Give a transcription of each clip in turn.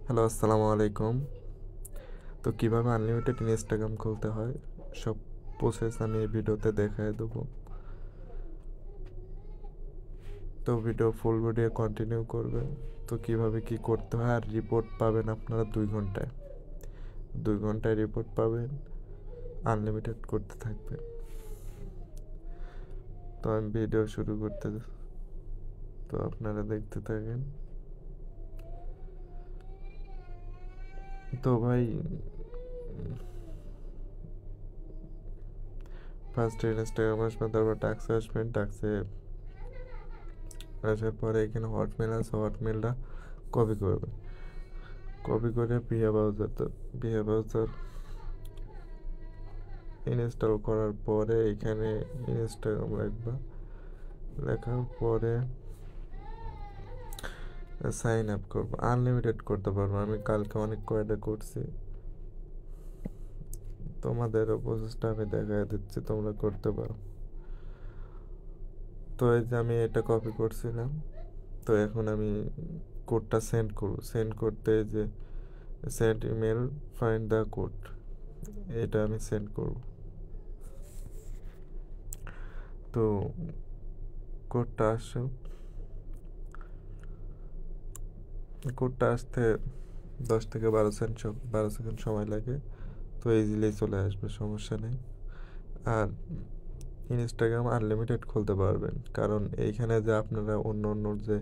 Hello, আসসালামু আলাইকুম। তো কিভাবে আনলিমিটেড ইনস্টাগ্রাম খুলতে হয় সব প্রসেস আমি এই ভিডিওতে দেখায় দেবো। তো ফুল ভিডিও কন্টিনিউ করবেন। তো কিভাবে কি করতে হয়, আর রিপোর্ট পাবেন আপনারা 2 ঘন্টায়। 2 ঘন্টায় রিপোর্ট পাবেন, আনলিমিটেড করতে থাকবেন। তো আমি ভিডিও শুরু করতে, তো আপনারা দেখতে থাকেন। তো ভাই, ফার্স্ট ইনস্টাগ্রাম আসবেন, তারপর টাক্সে আসবেন। টাক্সে আসার পরে এখানে হটমেল আছে, হটমেলটা কপি করবেন। কপি করে বিহে ব্রাউজার ইনস্টল করার পরে এখানে ইনস্টাগ্রাম লিখবা। লেখার পরে সাইন আপ করবো, আনলিমিটেড করতে পারবো। আমি কালকে অনেক কয়টা করছি, তোমাদের প্রসেসটা আমি দেখাই দিচ্ছি, তোমরা করতে পারো। তো এই যে আমি এটা কপি করছিলাম, তো এখন আমি কোডটা সেন্ড করব। সেন্ড করতে এই যে send email find the code, এটা আমি সেন্ড করব। তো কোডটা আসছে, কোডটা আসতে 10 থেকে 12 সেকেন্ড সময় লাগে। তো ইজিলি চলে আসবে, সমস্যা নেই। আর ইনস্টাগ্রাম আনলিমিটেড খুলতে পারবেন, কারণ এইখানে যে আপনারা অন্য অন্য যে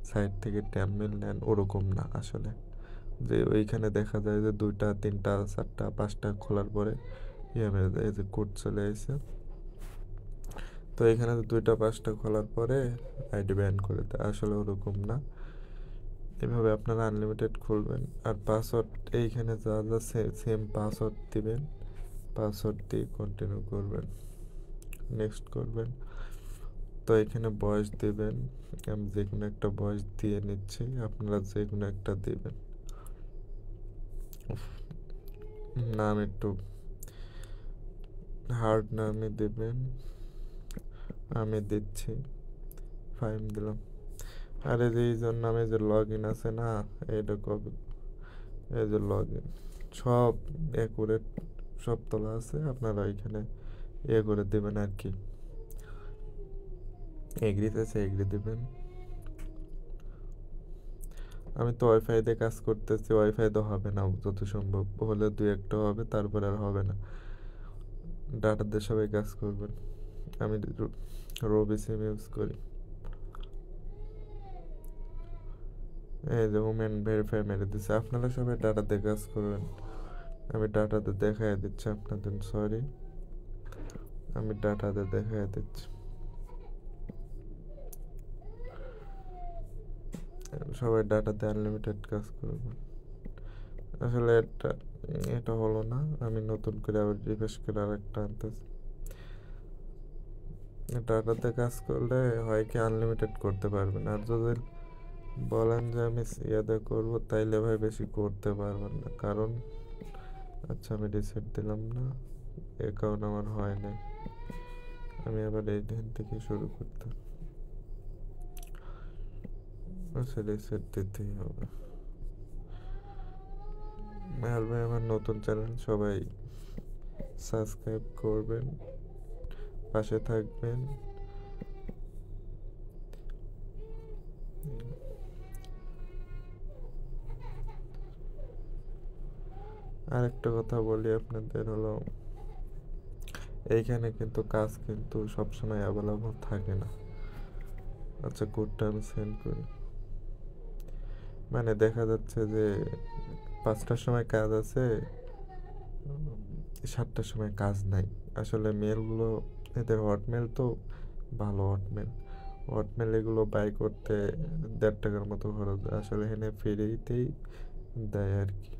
সাইট থেকে ট্যাম্বনেল নেন ওরকম না আসলে। যে ওইখানে দেখা যায় যে 2টা 3টা 4টা 5টা খোলার পরে এই যে কোড চলে আসে। তো এখানে 2টা 5টা খোলার পরে আইডি ব্যান করে দেয়, আসলে ওরকম না। এভাবে আপনারা আনলিমিটেড খুলবেন। আর পাসওয়ার্ড এইখানে যা যা সেম পাসওয়ার্ড দিবেন, পাসওয়ার্ড দিয়ে কন্টিনিউ করবেন, নেক্সট করবেন। তো এখানে বয়স দিবেন, আমি যে কোনো একটা বয়স দিয়ে নিচ্ছি, আপনারা যে কোনো একটা দিবেন। নাম একটু হার্ড নামে দিবেন, আমি দিচ্ছি, ফাইম দিলাম। আর এই যে এই জন্য নামে যে লগ ইন আছে না, এইটা কপি, এই যে লগ ইন সব অ্যাকুরেট সব তোলা আছে, আপনারা এখানে করে দেবেন আর কি। এগ্রিতে আছে, এগ্রি দেবেন। আমি তো ওয়াইফাই দিয়ে কাজ করতেছি, ওয়াইফাই তো হবে না, যত সম্ভব হলে 2-1টা হবে, তারপরে আর হবে না। ডাটা দিয়ে সবাই কাজ করবেন। আমি রবি সিম ইউজ করি। এই যে ওমেন ভেরিফাই মেরে দিচ্ছে, আপনারা সবাই ডাটা দিয়ে কাজ করবেন। আমি ডাটাতে দেখাই দিচ্ছি আপনাদের, সরি, আমি ডাটাতে দেখাই দিচ্ছি। সবাই ডাটাতে আনলিমিটেড কাজ করবেন। আসলে এটা এটা হলো না, আমি নতুন করে আবার রিফ্রেশ করে আরেকটা আনতেছি। ডাটাতে কাজ করলে হয় কি আনলিমিটেড করতে পারবেন। আর যদি বলেন যে আমি ইয়াতে করবো, তাইলে ভাই বেশি করতে পারবেন না, কারণ আচ্ছা আমি রিসেট দিলাম না, অ্যাকাউন্ট আমার হয় না। আমি আবার এইখান থেকে শুরু করতে, আচ্ছা রিসেট দিতেই হবে। মেহাল ভাই আমার নতুন চ্যানেল, সবাই সাবস্ক্রাইব করবেন, পাশে থাকবেন। আর একটা কথা বলি আপনাদের, হলো এইখানে কিন্তু কাজ কিন্তু সবসময় অ্যাভেলেবল থাকে না। আচ্ছা কোডটা আমি সেন্ড করি, মানে দেখা যাচ্ছে যে 5টার সময় কাজ আছে, 7টার সময় কাজ নাই। আসলে মেলগুলো, এদের হটমেল তো ভালো হটমেল, হটমেল এগুলো বাই করতে 1.5 টাকার মতো খরচ হয়। আসলে এখানে ফ্রিতেই দেয় আর কি,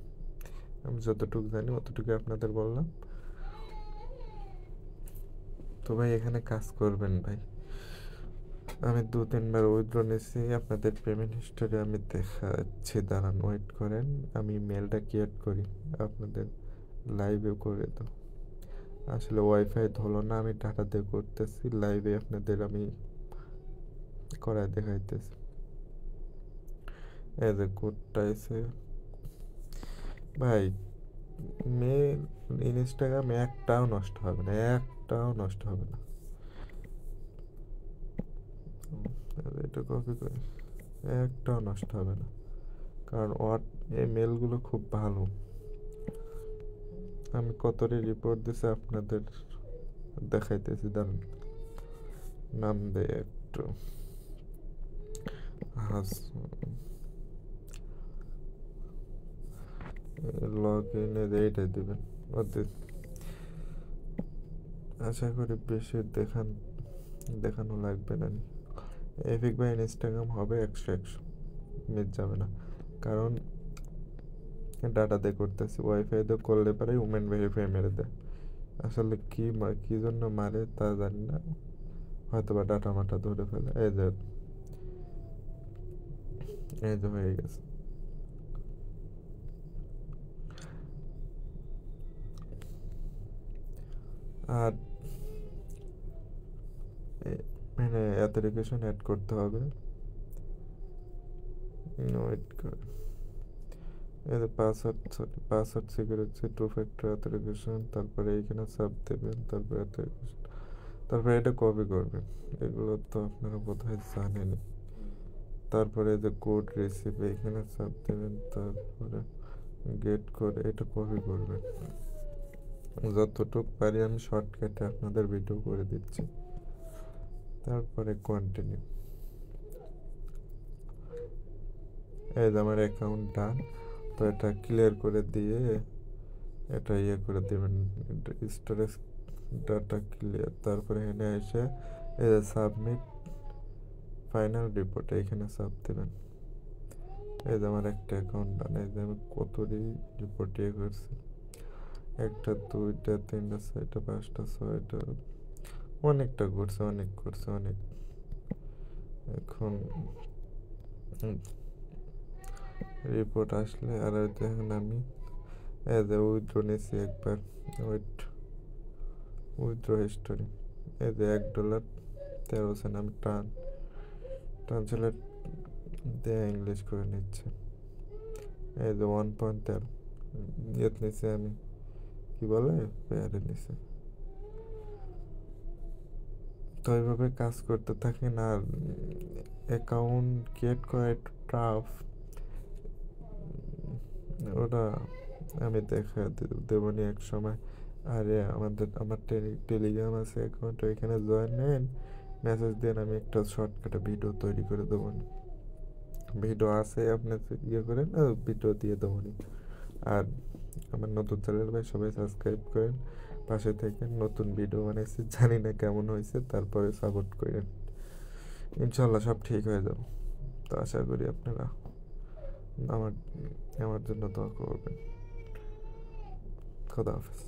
আমি যতটুকু জানি অতটুকু আপনাদের বললাম। তো ভাই এখানে কাজ করবেন ভাই। আমি 2-3বার উইথড্র নিয়েছি, আপনাদের পেমেন্ট হিস্টোরি আমি দেখাচ্ছি, দাঁড়ান ওয়েট করেন। আমি মেলটা ক্রিয়েট করি, আপনাদের লাইভে করে দাও। আসলে ওয়াইফাই হলো না, আমি ডাটা দিয়ে করতেছি, লাইভে আপনাদের আমি করায় দেখাইতেছি। এই যে কোডটা এসে ভাই মেল ইনস্টাগ্রামে একটাও নষ্ট হবে না, একটাও নষ্ট হবে না। এটা কপি করি, একটাও নষ্ট হবে না, কারণ এই মেলগুলো খুব ভালো। আমি কতটি রিপোর্ট দিছি আপনাদের দেখাইতেছি, দাঁড়ান নাম দেয় একটু। লগ ইনে এইটাই দেবেন ওদের। আশা করি বেশি দেখানো লাগবে না। এফিক বা ইনস্টাগ্রাম হবে 100 মিস যাবে না, কারণ ডাটা দিয়ে করতেছি, ওয়াইফাই দিয়ে করলে পারে উমেন ভেরিফাই মেরে দেয়। আসলে কি জন্য মারে তা জানি না, হয়তো বা ডাটা মাটা ধরে ফেলে। এই যে হয়ে গেছে। আর মানে অ্যাপ্লিকেশন অ্যাড করতে হবে। ওয়েট করে, এই যে পাসওয়ার্ড সিকিউরিটি, 2 ফ্যাক্টর অথেন্টিকেশন, তারপরে এইখানে সাব দেবেন, তারপরে অ্যাপ্লিকেশন, তারপরে এটা কপি করবেন। এগুলো তো আপনারা বোধহয় জানেনই। তারপরে যে কোড রেসিপি এখানে সাব দেবেন, তারপরে গেট করে এটা কপি করবেন। যতটুকু পারি আমি শর্টকাটে আপনাদের ভিডিও করে দিচ্ছি। তারপরে কন্টিনিউ। এই যে আমার অ্যাকাউন্ট ডান। তো এটা ক্লিয়ার করে দিয়ে এটা করে দেবেন, স্টোরেজ ডাটা ক্লিয়ার। তারপরে এখানে এসে এই যে সাবমিট ফাইনাল রিপোর্ট এখানে সাব দেবেন। এই যে আমার একটা অ্যাকাউন্ট ডান। এই যে আমি কতটি রিপোর্ট করছি, 1টা 2টা 3টা 4টা 5টা 6টা, অনেকটা করছে, অনেক। এখন রিপোর্ট আসলে আর দেখেন আমি এজ এ উইথড্র নিয়েছি একবার। উইথড্র হিস্টোরি, এই যে $1.13 আমি ট্রান্সলেট দিয়ে ইংলিশ করে নিচ্ছে। এই যে 1.13 ইয়েত নিচ্ছে আমি, কি বলে পেয়ারে নিচ্ছে। তো এইভাবে কাজ করতে থাকেন। আর অ্যাকাউন্ট ক্রিয়েট করা একটু টাফ, ওটা আমি দেখা দেবনি এক সময়। আরে আমার টেলিগ্রাম আছে অ্যাকাউন্ট, ওইখানে জয়েন নেন, মেসেজ দেন, আমি একটা শর্টকাটে ভিডিও তৈরি করে দেবো। ভিডিও আছে আপনার করেন, ভিডিও দিয়ে দেবো। আর আমার নতুন চ্যানেল ভাই সবাই সাবস্ক্রাইব করেন, পাশে থেকে নতুন ভিডিও বানাইছি, জানি না কেমন হয়েছে, তারপরে সাপোর্ট করেন। ইনশাল্লাহ সব ঠিক হয়ে যাবে। তো আশা করি আপনারা আমার আমার জন্য দোয়া করবেন। খোদা হাফেজ।